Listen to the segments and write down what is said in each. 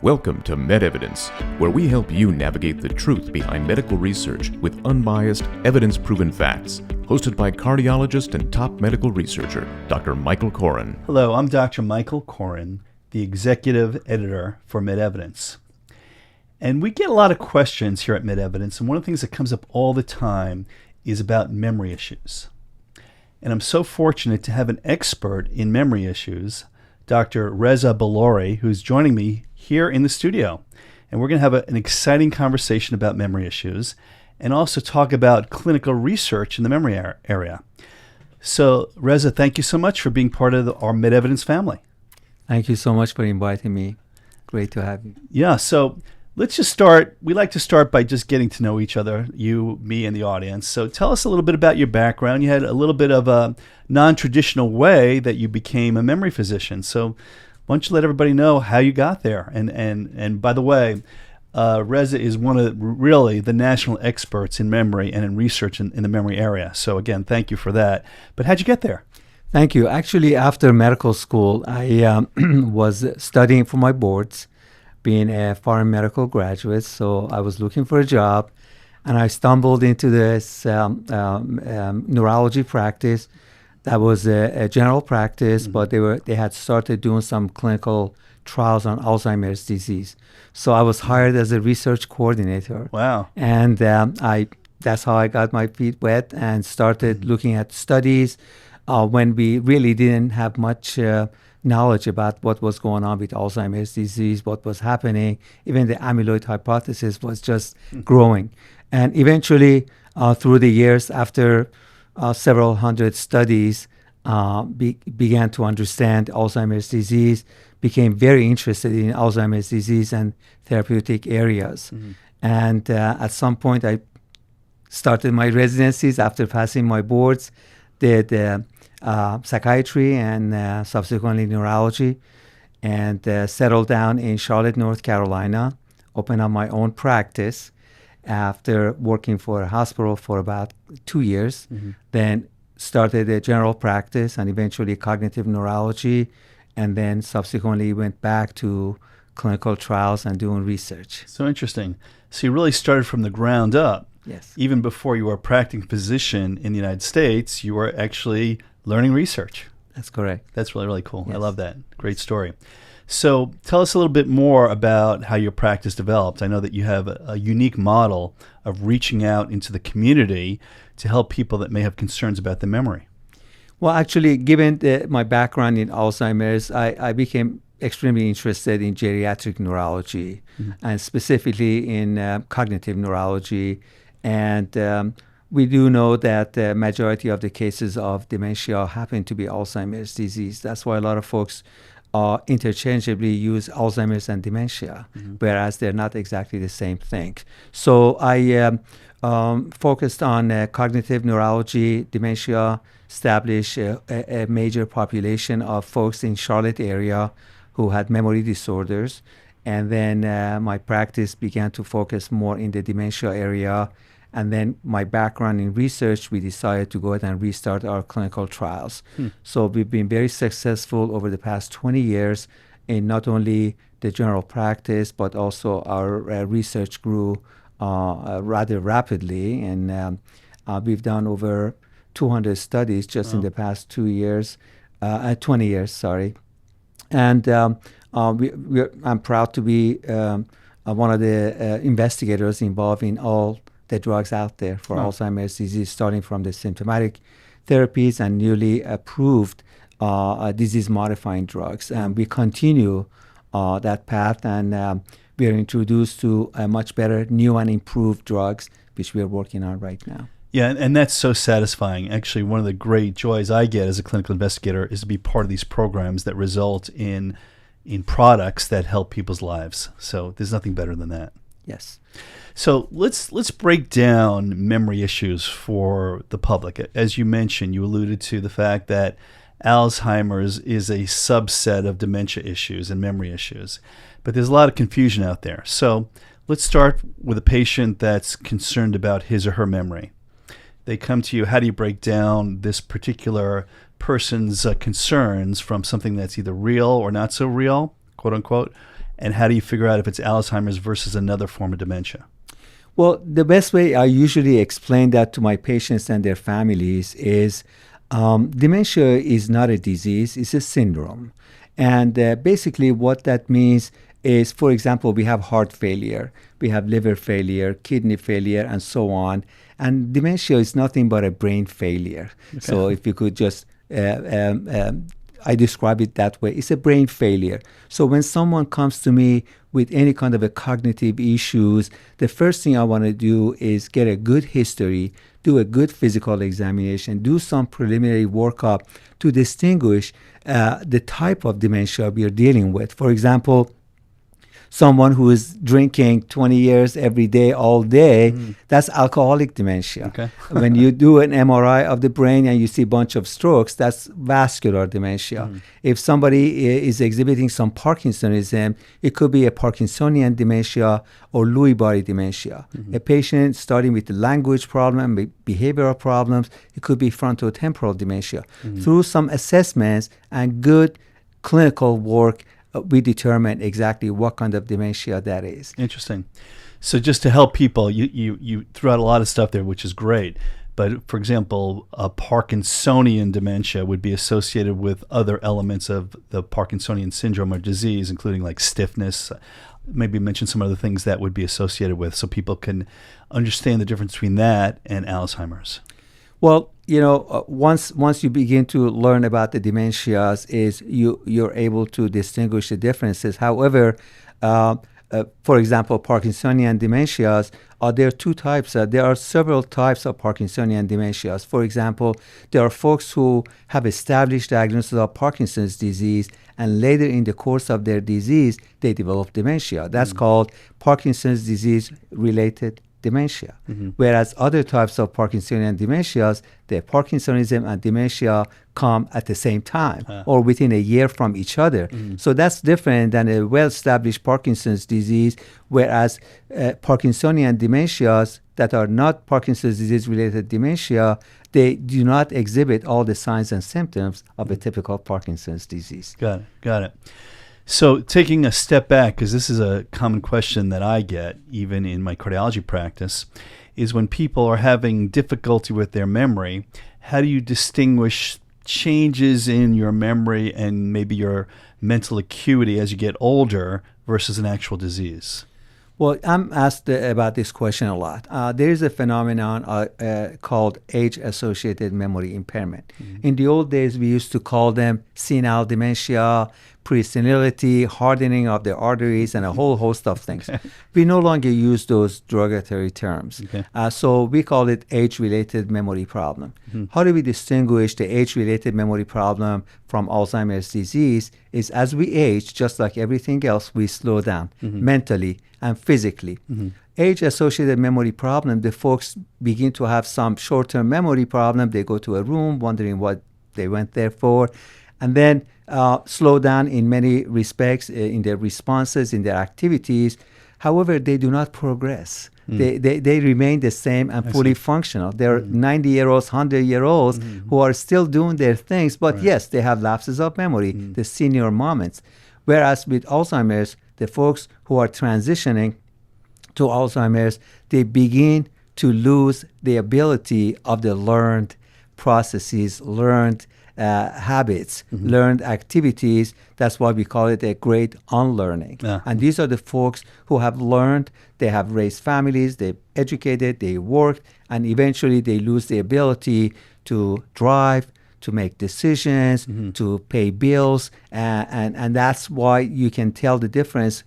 Welcome to MedEvidence, where we help you navigate the truth behind medical research with unbiased, evidence-proven facts. Hosted by cardiologist and top medical researcher, Dr. Michael Koren. Hello, I'm Dr. Michael Koren, the executive editor for MedEvidence. And we get a lot of questions here at MedEvidence, and one of the things that comes up all the time is about memory issues. And I'm so fortunate to have an expert in memory issues, Dr. Reza Bolouri, who's joining me here in the studio. And we're going to have an exciting conversation about memory issues and also talk about clinical research in the memory area. So, Reza, thank you so much for being part of our MedEvidence family. Thank you so much for inviting me. Great to have you. Yeah, so let's just start. We like to start by just getting to know each other, you, me, and the audience. So tell us a little bit about your background. You had a little bit of a non-traditional way that you became a memory physician. So why don't you let everybody know how you got there? And by the way, Reza is one of really the national experts in memory and in research in the memory area. So again, thank you for that. But how'd you get there? Thank you. Actually, after medical school, I was studying for my boards, being a foreign medical graduate. So I was looking for a job, and I stumbled into this neurology practice. That was a general practice, but they had started doing some clinical trials on Alzheimer's disease. So I was hired as a research coordinator. Wow. And that's how I got my feet wet and started looking at studies when we really didn't have much knowledge about what was going on with Alzheimer's disease, what was happening. Even the amyloid hypothesis was just growing. And eventually, through the years, after several hundred studies, began to understand Alzheimer's disease, became very interested in Alzheimer's disease and therapeutic areas. And at some point, I started my residencies after passing my boards, did psychiatry and subsequently neurology, and settled down in Charlotte, North Carolina, opened up my own practice after working for a hospital for about 2 years, then started a general practice and eventually cognitive neurology, and then subsequently went back to clinical trials and doing research. So interesting. So you really started from the ground up. Yes. Even before you were a practicing physician in the United States, you were actually learning research. That's correct. That's really, really cool. Yes. I love that. Great story. So tell us a little bit more about how your practice developed. I know that you have a unique model of reaching out into the community to help people that may have concerns about their memory. Well, actually, given my background in Alzheimer's, I became extremely interested in geriatric neurology and specifically in cognitive neurology. And we do know that the majority of the cases of dementia happen to be Alzheimer's disease. That's why a lot of folks interchangeably use Alzheimer's and dementia, whereas they're not exactly the same thing. So I focused on cognitive neurology, dementia, established a major population of folks in Charlotte area who had memory disorders. And then my practice began to focus more in the dementia area. And then my background in research, we decided to go ahead and restart our clinical trials. So we've been very successful over the past 20 years in not only the general practice, but also our research grew rather rapidly. And we've done over 200 studies just in the past 20 years, sorry. And I'm proud to be one of the investigators involved in all the drugs out there for Alzheimer's disease, starting from the symptomatic therapies and newly approved disease-modifying drugs. And we continue that path, and we are introduced to much better new and improved drugs, which we are working on right now. Yeah, and that's so satisfying. Actually, one of the great joys I get as a clinical investigator is to be part of these programs that result in products that help people's lives. So there's nothing better than that. Yes. So let's break down memory issues for the public. As you mentioned, you alluded to the fact that Alzheimer's is a subset of dementia issues and memory issues, but there's a lot of confusion out there. So let's start with a patient that's concerned about his or her memory. They come to you. How do you break down this particular person's concerns from something that's either real or not so real, quote unquote, And how do you figure out if it's Alzheimer's versus another form of dementia? Well, the best way I usually explain that to my patients and their families is dementia is not a disease, it's a syndrome. And basically what that means is, for example, we have heart failure, we have liver failure, kidney failure, and so on. And dementia is nothing but a brain failure. Okay. So if you could just, I describe it that way. It's a brain failure. So when someone comes to me with any kind of a cognitive issues, the first thing I want to do is get a good history, do a good physical examination, do some preliminary workup to distinguish the type of dementia we are dealing with. For example, someone who is drinking 20 years every day, all day, that's alcoholic dementia. Okay. When you do an MRI of the brain and you see a bunch of strokes, that's vascular dementia. If somebody is exhibiting some Parkinsonism, it could be a Parkinsonian dementia or Lewy body dementia. A patient starting with the language problem, behavioral problems, it could be frontotemporal dementia. Through some assessments and good clinical work, we determine exactly what kind of dementia that is. Interesting. So just to help people, you threw out a lot of stuff there, which is great. But for example, a Parkinsonian dementia would be associated with other elements of the Parkinsonian syndrome or disease, including like stiffness. Maybe mention some other things that would be associated with, so people can understand the difference between that and Alzheimer's. Well, once you begin to learn about the dementias, is you're able to distinguish the differences. However, for example, Parkinsonian dementias, there are two types. There are several types of Parkinsonian dementias. For example, there are folks who have established diagnosis of Parkinson's disease, and later in the course of their disease, they develop dementia. That's called Parkinson's disease-related dementia. Whereas other types of Parkinsonian dementias, the Parkinsonism and dementia come at the same time or within a year from each other. So that's different than a well-established Parkinson's disease, whereas Parkinsonian dementias that are not Parkinson's disease-related dementia, they do not exhibit all the signs and symptoms of a typical Parkinson's disease. Got it. So taking a step back, because this is a common question that I get even in my cardiology practice, is when people are having difficulty with their memory, how do you distinguish changes in your memory and maybe your mental acuity as you get older versus an actual disease? Well, I'm asked about this question a lot. There is a phenomenon called age-associated memory impairment. In the old days, we used to call them senile dementia, pre-senility, hardening of the arteries, and a whole host of things. We no longer use those derogatory terms. So we call it age-related memory problem. How do we distinguish the age-related memory problem from Alzheimer's disease? Is as we age, just like everything else, we slow down mentally and physically. Age-associated memory problem, the folks begin to have some short-term memory problem. They go to a room wondering what they went there for, and then slow down in many respects in their responses, in their activities. However, they do not progress. They remain the same and fully functional. There are 90-year-olds, 100-year-olds who are still doing their things, but yes, they have lapses of memory, the senior moments. Whereas with Alzheimer's, the folks who are transitioning to Alzheimer's, they begin to lose the ability of the learned processes, learned habits, learned activities. That's why we call it a great unlearning. And these are the folks who have learned, they have raised families, they've educated, they worked, and eventually they lose the ability to drive, to make decisions, to pay bills, and that's why you can tell the difference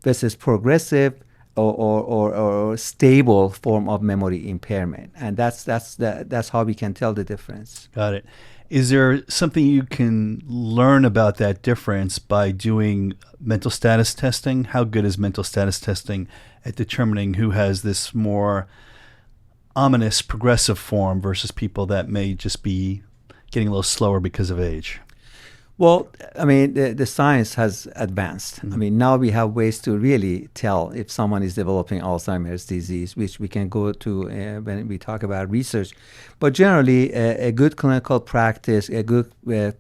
versus progressive or stable form of memory impairment, and that's how we can tell the difference. Got it. Is there something you can learn about that difference by doing mental status testing? How good is mental status testing at determining who has this more ominous progressive form versus people that may just be getting a little slower because of age? Well, I mean, the science has advanced. I mean, now we have ways to really tell if someone is developing Alzheimer's disease, which we can go to when we talk about research. But generally, a good clinical practice, a good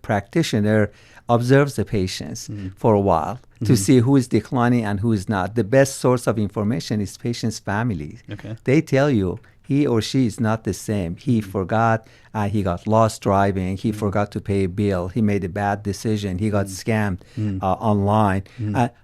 practitioner observes the patients for a while to see who is declining and who is not. The best source of information is patient's family. Okay. They tell you he or she is not the same. He forgot, he got lost driving, he forgot to pay a bill, he made a bad decision, he got scammed online.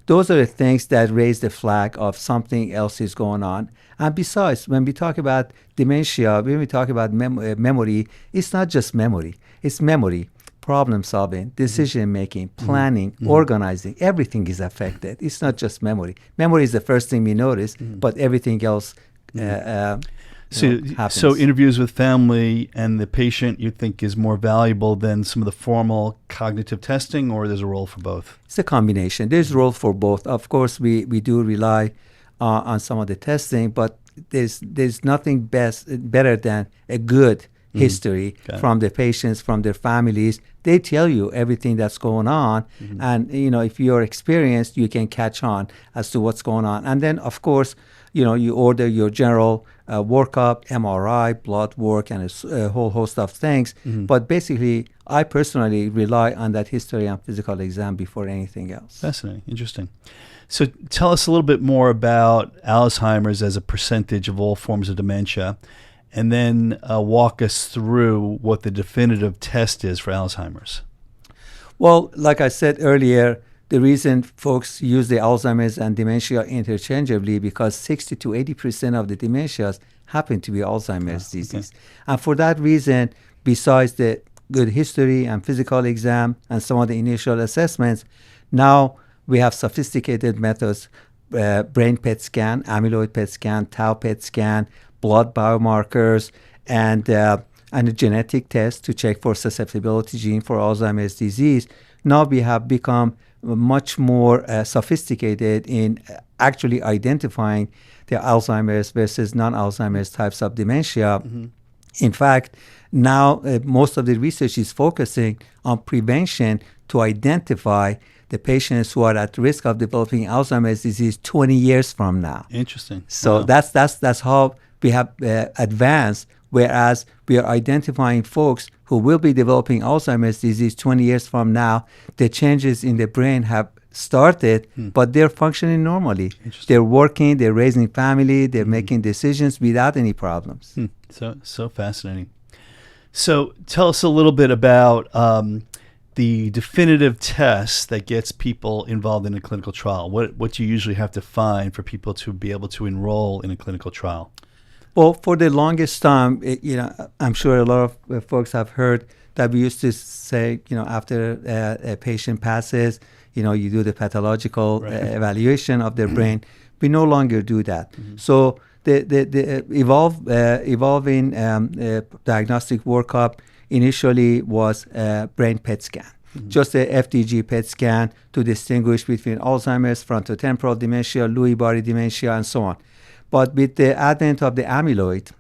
Those are the things that raise the flag of something else is going on. And besides, when we talk about dementia, when we talk about memory, it's not just memory. It's memory, problem solving, decision making, planning, organizing. Everything is affected. It's not just memory. Memory is the first thing we notice, but everything else happens. So interviews with family and the patient you think is more valuable than some of the formal cognitive testing, or there's a role for both? It's a combination. There's a role for both. Of course, we do rely on some of the testing, but there's nothing better than a good history from the patients, from their families. They tell you everything that's going on, and if you're experienced, you can catch on as to what's going on. And then, of course, you order your general workup, MRI, blood work, and a whole host of things. But basically, I personally rely on that history and physical exam before anything else. Fascinating. Interesting. So tell us a little bit more about Alzheimer's as a percentage of all forms of dementia, and then walk us through what the definitive test is for Alzheimer's. Well, like I said earlier, the reason folks use the Alzheimer's and dementia interchangeably because 60 to 80% of the dementias happen to be Alzheimer's disease. And for that reason, besides the good history and physical exam and some of the initial assessments, now we have sophisticated methods, brain PET scan, amyloid PET scan, tau PET scan, blood biomarkers, and a genetic test to check for susceptibility gene for Alzheimer's disease. Now we have become much more sophisticated in actually identifying the Alzheimer's versus non-Alzheimer's types of dementia. In fact, now most of the research is focusing on prevention to identify the patients who are at risk of developing Alzheimer's disease 20 years from now. Interesting. So that's how we have advanced, whereas we are identifying folks who will be developing Alzheimer's disease 20 years from now. The changes in the brain have started, but they're functioning normally. They're working, they're raising family, they're making decisions without any problems. So fascinating. So tell us a little bit about the definitive test that gets people involved in a clinical trial. What do you usually have to find for people to be able to enroll in a clinical trial? Well, for the longest time, I'm sure a lot of folks have heard that we used to say, after a patient passes, you do the pathological evaluation of their brain. We no longer do that. So the evolving diagnostic workup initially was brain PET scan, just a FDG PET scan to distinguish between Alzheimer's, frontotemporal dementia, Lewy body dementia, and so on. But with the advent of the amyloid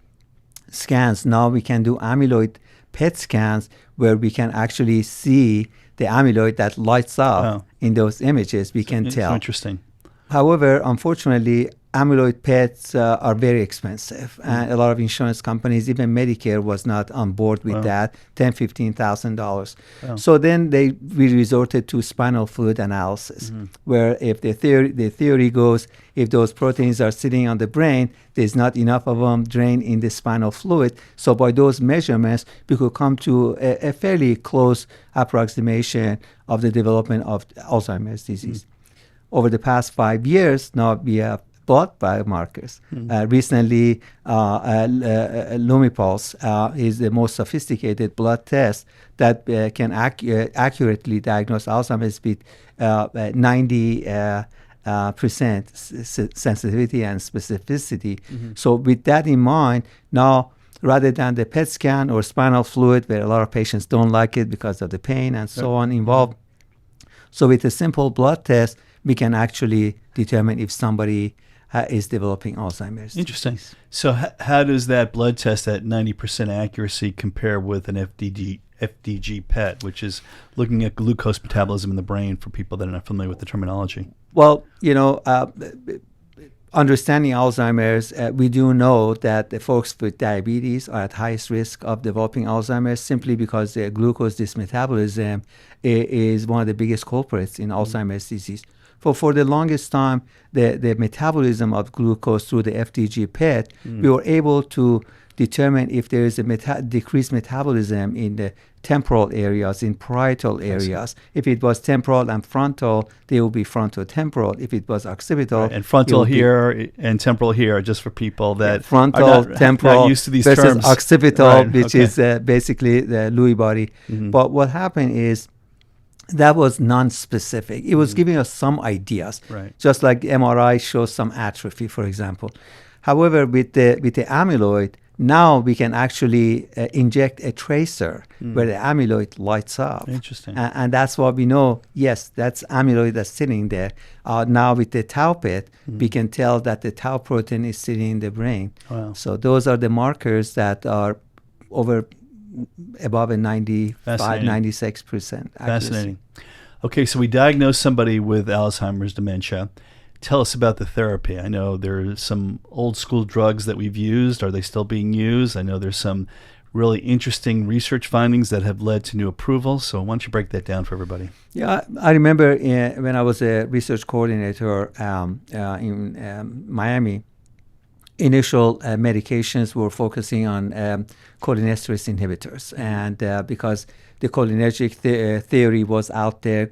scans, now we can do amyloid PET scans where we can actually see the amyloid that lights up in those images. We can tell. So interesting. However, unfortunately, amyloid PETs are very expensive. And a lot of insurance companies, even Medicare, was not on board with that, $10,000, $15,000. So then we resorted to spinal fluid analysis, where if the theory goes, if those proteins are sitting on the brain, there's not enough of them drained in the spinal fluid. So by those measurements, we could come to a fairly close approximation of the development of Alzheimer's disease. Over the past 5 years, now we have blood biomarkers. Recently, Lumipulse is the most sophisticated blood test that can accurately diagnose Alzheimer's with 90% sensitivity and specificity. So with that in mind, now rather than the PET scan or spinal fluid, where a lot of patients don't like it because of the pain and so on involved, so with a simple blood test, we can actually determine if somebody is developing Alzheimer's. Interesting. So how does that blood test at 90% accuracy compare with an FDG PET, which is looking at glucose metabolism in the brain for people that are not familiar with the terminology? Well, understanding Alzheimer's, we do know that the folks with diabetes are at highest risk of developing Alzheimer's simply because their glucose dysmetabolism is one of the biggest culprits in Alzheimer's disease. for the longest time, the metabolism of glucose through the FDG PET, we were able to determine if there is a decreased metabolism in the temporal areas, in parietal areas. If it was temporal and frontal, they will be frontotemporal. If it was occipital, right. And frontal here and temporal here, just for people that frontal, are temporal not used to these versus terms. occipital, Right, which okay. is basically the Lewy body. But what happened is that was non-specific. It was giving us some ideas, Right. just like MRI shows some atrophy, for example. However, with the amyloid, now we can actually inject a tracer where the amyloid lights up. Interesting. And that's what we know. Yes, that's amyloid that's sitting there. Now with the tau PET, we can tell that the tau protein is sitting in the brain. Wow. So those are the markers that are above a 95, Fascinating. 96% accuracy. Fascinating. Okay, so we diagnosed somebody with Alzheimer's dementia. Tell us about the therapy. I know there's some old school drugs that we've used. Are they still being used? I know there's some really interesting research findings that have led to new approvals. So why don't you break that down for everybody? Yeah, I remember when I was a research coordinator in Miami, initial medications were focusing on cholinesterase inhibitors. And because the cholinergic theory was out there,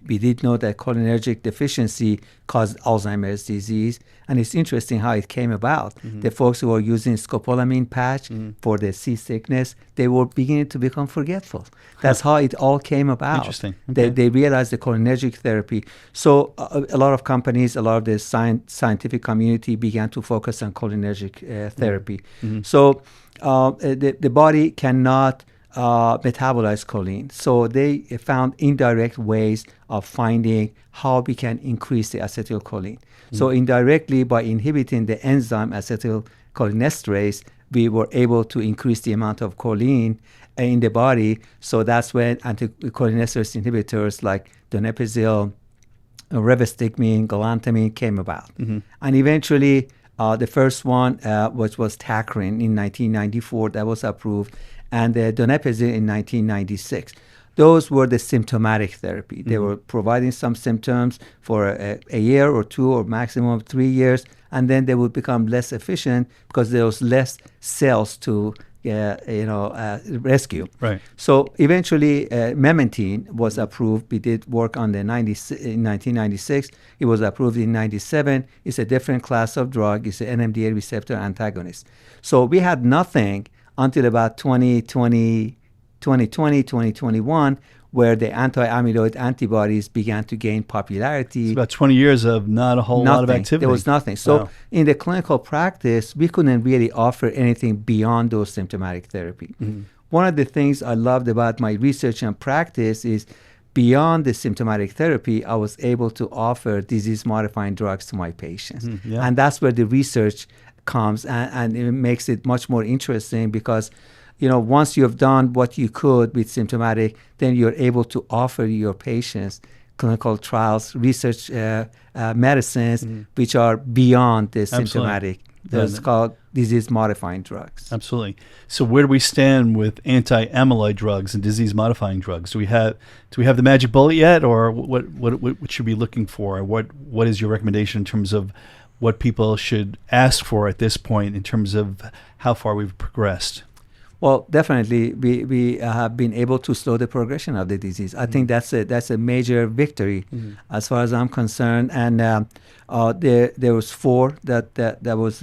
we did know that cholinergic deficiency caused Alzheimer's disease. And it's interesting how it came about. The folks who were using scopolamine patch for the seasickness, they were beginning to become forgetful. That's how it all came about. Interesting. Okay. They realized the cholinergic therapy. So a lot of companies, a lot of the scientific community began to focus on cholinergic therapy. So the body cannot metabolize choline. So they found indirect ways of finding how we can increase the acetylcholine. So indirectly, by inhibiting the enzyme acetylcholinesterase, we were able to increase the amount of choline in the body. So that's when anticholinesterase inhibitors like donepezil, rivastigmine, galantamine came about. And eventually, the first one, which was Tacrin in 1994, that was approved, and the donepezil in 1996. Those were the symptomatic therapy. They were providing some symptoms for a year or two or maximum 3 years, and then they would become less efficient because there was less cells to rescue. Right. So eventually, memantine was approved. We did work on in 1996. It was approved in 97. It's a different class of drug. It's an NMDA receptor antagonist. So we had nothing until about 2020, 2021, where the anti-amyloid antibodies began to gain popularity. It's about 20 years of not a whole lot of activity. There was nothing. So Wow. in the clinical practice, we couldn't really offer anything beyond those symptomatic therapy. One of the things I loved about my research and practice is beyond the symptomatic therapy, I was able to offer disease-modifying drugs to my patients. Yeah. And that's where the research comes, and it makes it much more interesting because once you have done what you could with symptomatic, then you're able to offer your patients clinical trials, research medicines, which are beyond the symptomatic. Those called disease-modifying drugs. Absolutely. So where do we stand with anti-amyloid drugs and disease-modifying drugs? Do we have the magic bullet yet, or what should we be looking for? What is your recommendation in terms of what people should ask for at this point in terms of how far we've progressed? Well, definitely, we have been able to slow the progression of the disease. I think that's a major victory as far as I'm concerned. And there was 4 that was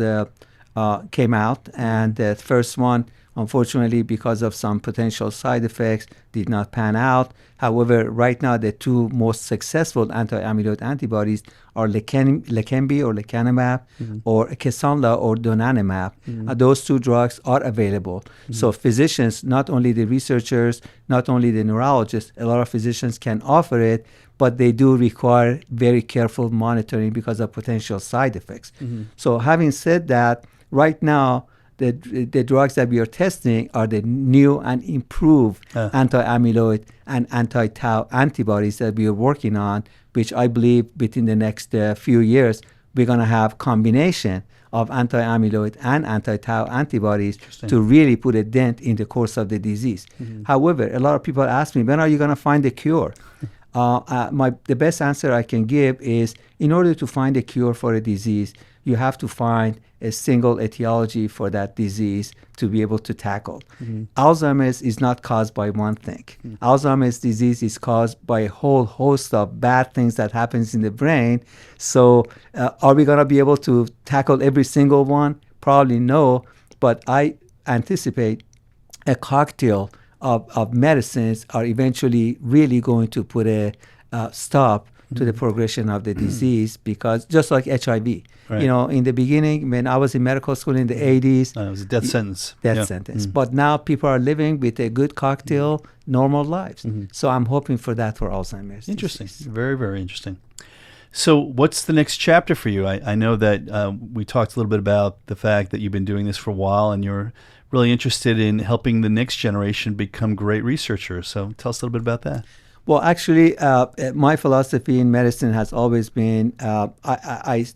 came out, and the first one, unfortunately, because of some potential side effects, did not pan out. However, right now, the 2 most successful anti-amyloid antibodies are Leqembi or lecanemab, or Kisunla or donanemab. Those 2 drugs are available. So physicians, not only the researchers, not only the neurologists, a lot of physicians can offer it, but they do require very careful monitoring because of potential side effects. So having said that, right now, the drugs that we are testing are the new and improved anti-amyloid and anti-tau antibodies that we are working on, which I believe within the next few years, we're going to have combination of anti-amyloid and anti-tau antibodies to really put a dent in the course of the disease. However, a lot of people ask me, when are you going to find the cure? The best answer I can give is, in order to find a cure for a disease, you have to find a single etiology for that disease to be able to tackle. Alzheimer's is not caused by one thing. Alzheimer's disease is caused by a whole host of bad things that happens in the brain. So are we going to be able to tackle every single one? Probably no, but I anticipate a cocktail of medicines are eventually really going to put a stop to the progression of the disease, because just like HIV, Right. you know, in the beginning, when I was in medical school in the 80s, It was a death sentence. death sentence. But now people are living with a good cocktail, normal lives. So I'm hoping for that for Alzheimer's Interesting. disease. Very, very interesting. So what's the next chapter for you? I know that we talked a little bit about the fact that you've been doing this for a while and you're really interested in helping the next generation become great researchers. So tell us a little bit about that. Well, actually, my philosophy in medicine has always been,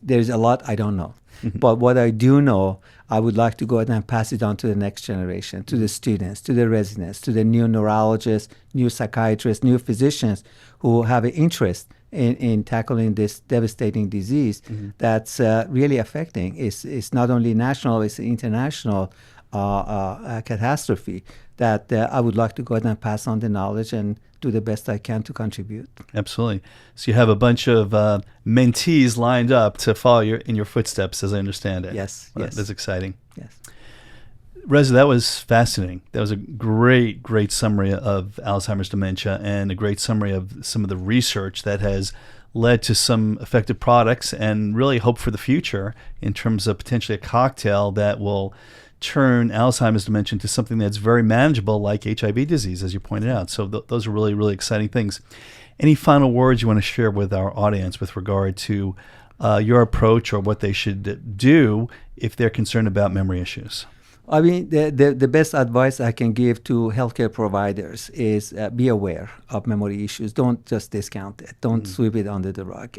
there's a lot I don't know. But what I do know, I would like to go ahead and pass it on to the next generation, to the students, to the residents, to the new neurologists, new psychiatrists, new physicians who have an interest in tackling this devastating disease that's really affecting. It's not only national, it's international catastrophe that I would like to go ahead and pass on the knowledge and do the best I can to contribute. Absolutely. So you have a bunch of mentees lined up to follow in your footsteps, as I understand it. Yes, Well, yes. That's exciting. Yes. Reza, that was fascinating. That was a great, great summary of Alzheimer's dementia and a great summary of some of the research that has led to some effective products and really hope for the future in terms of potentially a cocktail that will turn Alzheimer's dementia into something that's very manageable, like HIV disease, as you pointed out. So those are really, really exciting things. Any final words you want to share with our audience with regard to your approach or what they should do if they're concerned about memory issues? I mean, the best advice I can give to healthcare providers is be aware of memory issues. Don't just discount it. Don't sweep it under the rug.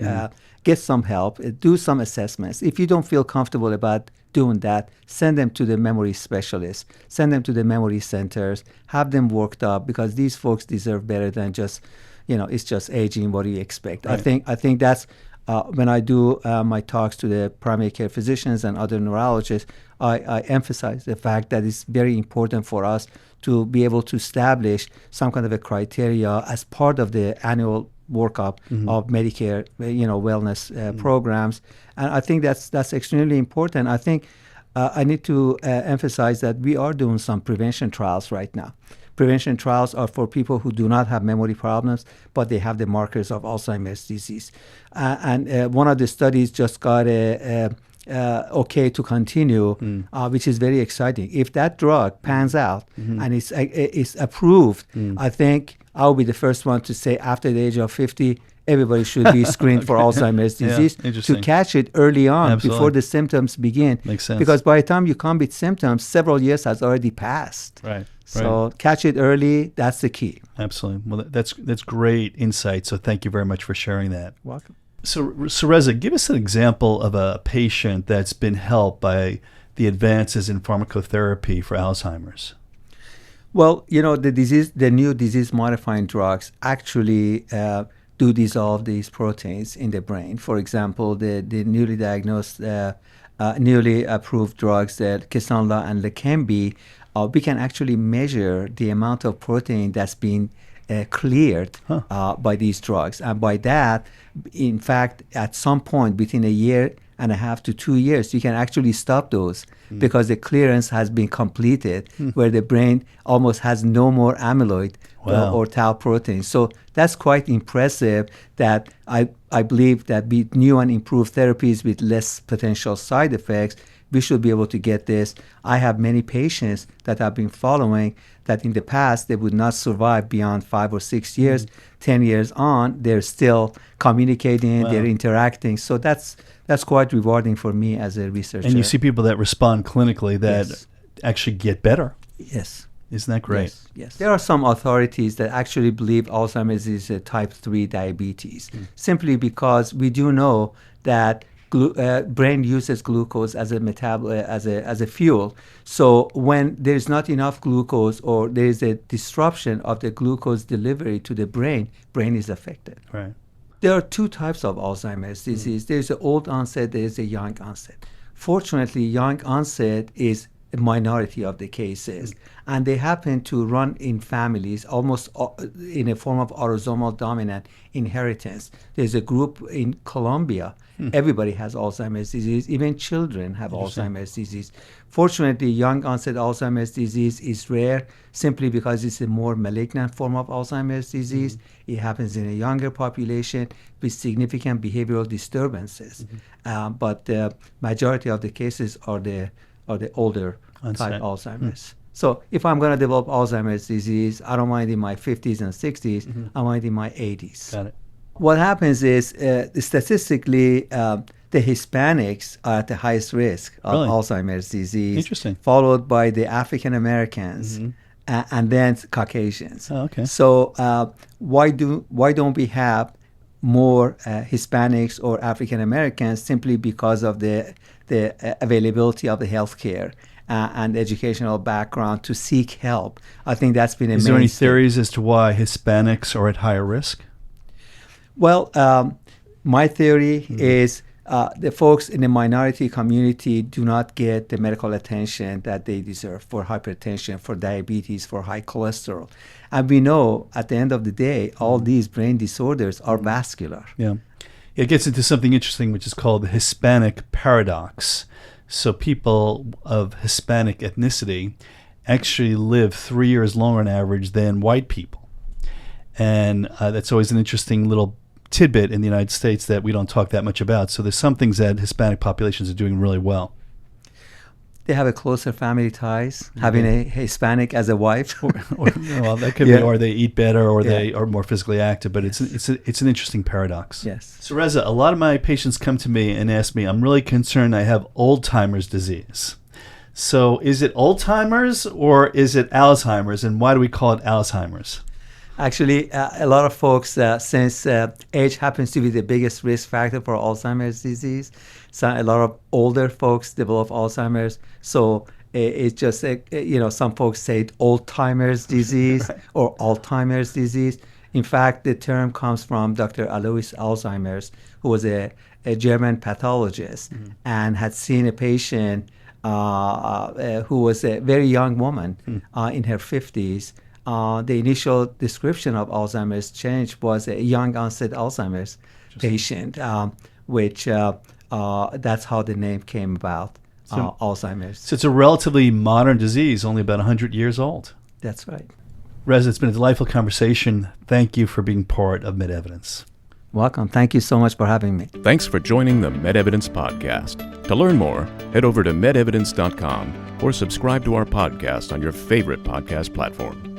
Get some help. Do some assessments. If you don't feel comfortable about doing that, send them to the memory specialists. Send them to the memory centers. Have them worked up, because these folks deserve better than just, it's just aging. What do you expect? Right. I think that's when I do my talks to the primary care physicians and other neurologists, I emphasize the fact that it's very important for us to be able to establish some kind of a criteria as part of the annual workup of Medicare, wellness programs. And I think that's extremely important. I think I need to emphasize that we are doing some prevention trials right now. Prevention trials are for people who do not have memory problems, but they have the markers of Alzheimer's disease. And one of the studies just got okay to continue, which is very exciting. If that drug pans out and it's approved, I think I'll be the first one to say after the age of 50, everybody should be screened for Alzheimer's disease to catch it early on before the symptoms begin. Makes sense. Because by the time you come with symptoms, several years has already passed. Right. So catch it early, that's the key. Absolutely. Well, that's great insight. So thank you very much for sharing that. Welcome. So Reza, give us an example of a patient that's been helped by the advances in pharmacotherapy for Alzheimer's. Well, the new disease-modifying drugs actually do dissolve these proteins in the brain. For example, the newly diagnosed, newly approved drugs, Kisunla and Leqembi, we can actually measure the amount of protein that's been cleared by these drugs. And by that, in fact, at some point between a year and a half to 2 years, you can actually stop those because the clearance has been completed where the brain almost has no more amyloid or tau protein. So that's quite impressive that I believe that with new and improved therapies with less potential side effects, we should be able to get this. I have many patients that I've been following that in the past, they would not survive beyond 5 or 6 years. 10 years on, they're still communicating, they're interacting. So that's quite rewarding for me as a researcher. And you see people that respond clinically that actually get better. Yes. Isn't that great? Yes. There are some authorities that actually believe Alzheimer's is a type 3 diabetes, simply because we do know that brain uses glucose as a fuel. So when there is not enough glucose or there is a disruption of the glucose delivery to the brain is affected. Right. There are two types of Alzheimer's disease. There's an old onset, there's a young onset. Fortunately, young onset is a minority of the cases, and they happen to run in families almost in a form of autosomal dominant inheritance. There's a group in Colombia. Everybody has Alzheimer's disease. Even children have Alzheimer's disease. Fortunately, young onset Alzheimer's disease is rare simply because it's a more malignant form of Alzheimer's disease. It happens in a younger population with significant behavioral disturbances. But the majority of the cases are the older type Alzheimer's. So if I'm going to develop Alzheimer's disease, I don't mind in my 50s and 60s. I mind in my 80s. Got it. What happens is statistically, the Hispanics are at the highest risk of Alzheimer's disease. Interesting. Followed by the African Americans and then Caucasians. Oh, okay. So why don't we have more Hispanics or African Americans? Simply because of the availability of the healthcare and educational background to seek help. I think that's been a Is there any theories as to why Hispanics are at higher risk? Well, my theory is the folks in the minority community do not get the medical attention that they deserve for hypertension, for diabetes, for high cholesterol. And we know at the end of the day, all these brain disorders are vascular. Yeah. It gets into something interesting, which is called the Hispanic paradox. So people of Hispanic ethnicity actually live 3 years longer on average than white people. And that's always an interesting little tidbit in the United States that we don't talk that much about. So there's some things that Hispanic populations are doing really well. They have a closer family ties, having a Hispanic as a wife. Well, that could be, or they eat better, or they are more physically active. But it's an interesting paradox. Yes. So Reza, a lot of my patients come to me and ask me, I'm really concerned I have Oldtimer's disease. So is it Oldtimer's or is it Alzheimer's, and why do we call it Alzheimer's? Actually, a lot of folks, since age happens to be the biggest risk factor for Alzheimer's disease, so a lot of older folks develop Alzheimer's. So it's just, some folks say it old-timers disease or Alzheimer's disease. In fact, the term comes from Dr. Alois Alzheimer's, who was a German pathologist and had seen a patient who was a very young woman in her 50s. The initial description of Alzheimer's change was a young onset Alzheimer's patient, which that's how the name came about, Alzheimer's. So it's a relatively modern disease, only about 100 years old. That's right. Reza, it's been a delightful conversation. Thank you for being part of MedEvidence. Welcome. Thank you so much for having me. Thanks for joining the MedEvidence podcast. To learn more, head over to medevidence.com or subscribe to our podcast on your favorite podcast platform.